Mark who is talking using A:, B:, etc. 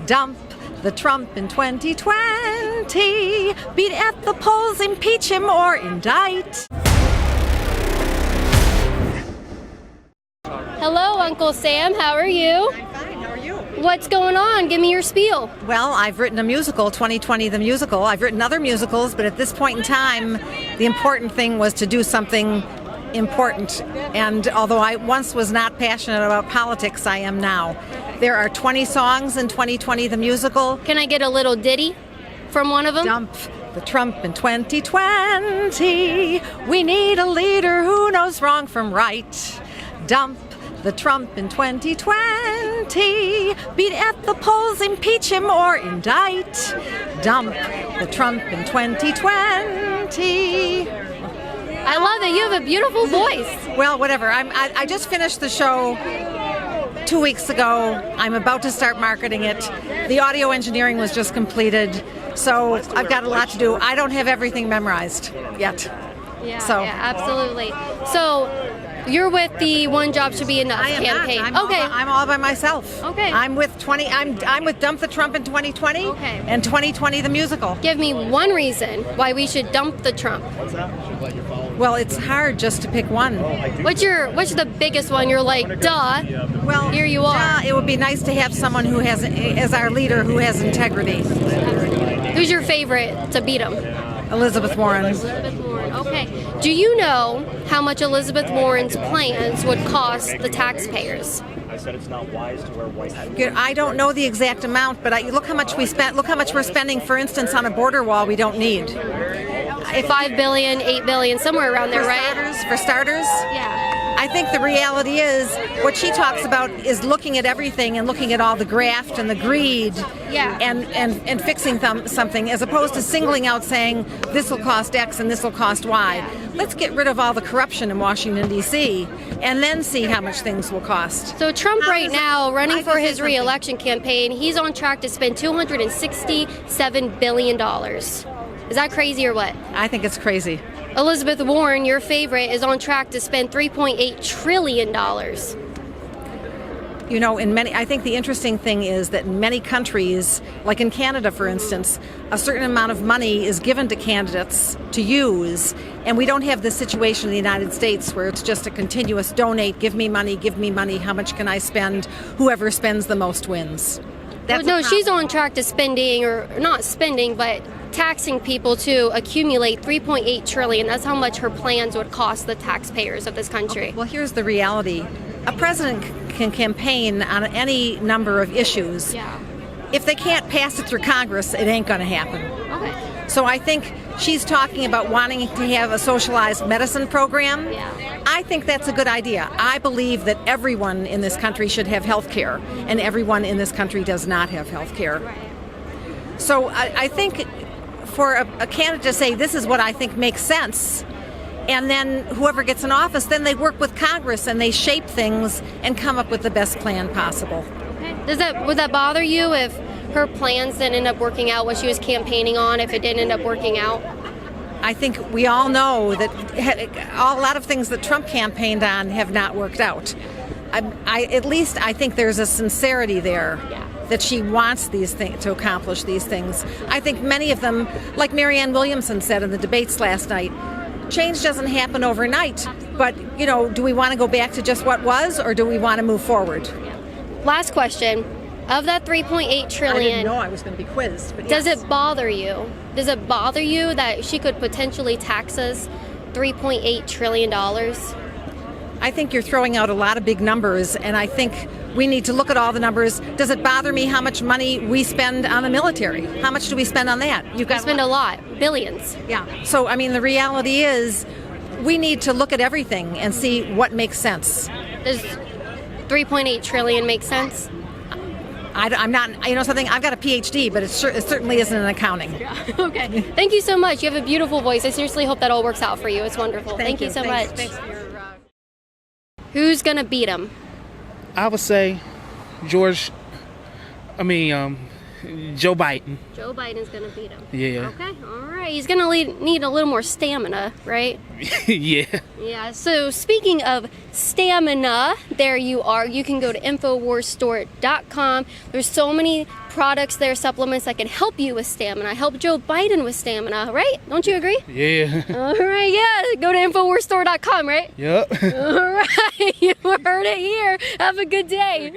A: Dump the Trump in 2020. Beat at the polls, impeach him or indict.
B: Hello, Uncle Sam. How are you?
A: I'm fine. How are you?
B: What's going on? Give me your spiel.
A: Well, I've written a musical, 2020 the musical. I've written other musicals, but at this point in time, the important thing was to do something important. And although I once was not passionate about politics, I am now. There are 20 songs in 2020 the musical.
B: Can I get a little ditty from one of them?
A: Dump the Trump in 2020. We need a leader who knows wrong from right. Dump the Trump in 2020. Beat at the polls, impeach him or indict. Dump the Trump in 2020.
B: I love it. You have a beautiful voice.
A: Well, whatever. I just finished the show 2 weeks ago. I'm about to start marketing it. The audio engineering was just completed, so I've got a lot to do. I don't have everything memorized yet.
B: Yeah,
A: So-
B: yeah, absolutely. So you're with the One Job Should Be Enough
A: I am
B: campaign.
A: not.
B: Okay.
A: I'm all by myself.
B: Okay.
A: I'm with I'm with Dump the Trump in 2020
B: Okay.
A: and 2020 the musical.
B: Give me one reason why we should dump the Trump.
A: Well, it's hard just to pick one.
B: What's the biggest one? You're like, duh.
A: Well,
B: Here you are.
A: It would be nice to have someone who has, as our leader, who has integrity.
B: Who's your favorite to beat him?
A: Elizabeth Warren.
B: Elizabeth Warren. Okay. Do you know how much Elizabeth Warren's plans would cost the taxpayers?
C: I said it's not wise to wear white hats.
A: I don't know the exact amount, but look how much we spent. Look how much we're spending, for instance, on a border wall we don't need.
B: $5 billion, $8 billion, somewhere around there, right?
A: For starters,
B: Yeah.
A: I think the reality is what she talks about is looking at everything and looking at all the graft and the greed,
B: Yeah.
A: and fixing something, as opposed to singling out saying this will cost X and this will cost Y. Let's get rid of all the corruption in Washington D.C. and then see how much things will cost.
B: So Trump
A: How
B: right
A: does it-
B: now,
A: I
B: running
A: can
B: for
A: say
B: his
A: something.
B: re-election campaign, he's on track to spend $267 billion. Is that crazy or what?
A: I think it's crazy.
B: Elizabeth Warren, your favorite, is on track to spend $3.8 trillion.
A: You know, I think the interesting thing is that in many countries, like in Canada, for instance, a certain amount of money is given to candidates to use, and we don't have this situation in the United States where it's just a continuous donate, give me money, how much can I spend? Whoever spends the most wins.
B: Well, no, she's on track to spending, or not spending, but taxing people to accumulate $3.8 trillion. That's how much her plans would cost the taxpayers of this country.
A: Well, here's the reality. A president can campaign on any number of issues.
B: Yeah.
A: If they can't pass it through Congress, it ain't going to happen.
B: Okay.
A: So I think she's talking about wanting to have a socialized medicine program.
B: Yeah.
A: I think that's a good idea. I believe that everyone in this country should have health care, and everyone in this country does not have health care.
B: Right.
A: So I think for a candidate to say, this is what I think makes sense, and then whoever gets in office, then they work with Congress and they shape things and come up with the best plan possible.
B: Okay. Would that bother you if her plans didn't end up working out, what she was campaigning on, if it didn't end up working out?
A: I think we all know that a lot of things that Trump campaigned on have not worked out. At least I think there's a sincerity there.
B: Yeah.
A: That she wants these things to accomplish these things. I think many of them, like Marianne Williamson said in the debates last night, change doesn't happen overnight. But, you know, do we want to go back to just what was, or do we want to move forward?
B: Last question. Of that $3.8 trillion,
A: I didn't know I was going to be quizzed. But
B: does
A: yes.
B: it bother you? Does it bother you that she could potentially tax us $3.8 trillion?
A: I think you're throwing out a lot of big numbers, and I think we need to look at all the numbers. Does it bother me how much money we spend on the military? How much do we spend on that?
B: We spend a lot, billions.
A: Yeah. So, I mean, the reality is we need to look at everything and see what makes sense.
B: Does $3.8 trillion make sense?
A: I'm not, you know something, I've got a PhD, but it certainly isn't in accounting.
B: Okay. Thank you so much. You have a beautiful voice. I seriously hope that all works out for you. It's wonderful. Thank you so much.
A: Thanks for your,
B: Who's going to beat him?
D: I would say Joe Biden.
B: Joe Biden's gonna beat him.
D: Yeah.
B: Okay, all right. He's gonna need a little more stamina, right?
D: Yeah.
B: Yeah. So speaking of stamina, there you are. You can go to InfoWarsStore.com. There's so many products there, supplements that can help you with stamina. Help Joe Biden with stamina, right? Don't you agree?
D: Yeah.
B: All right. Yeah. Go to InfoWarsStore.com, right?
D: Yep.
B: All right. You heard it here. Have a good day.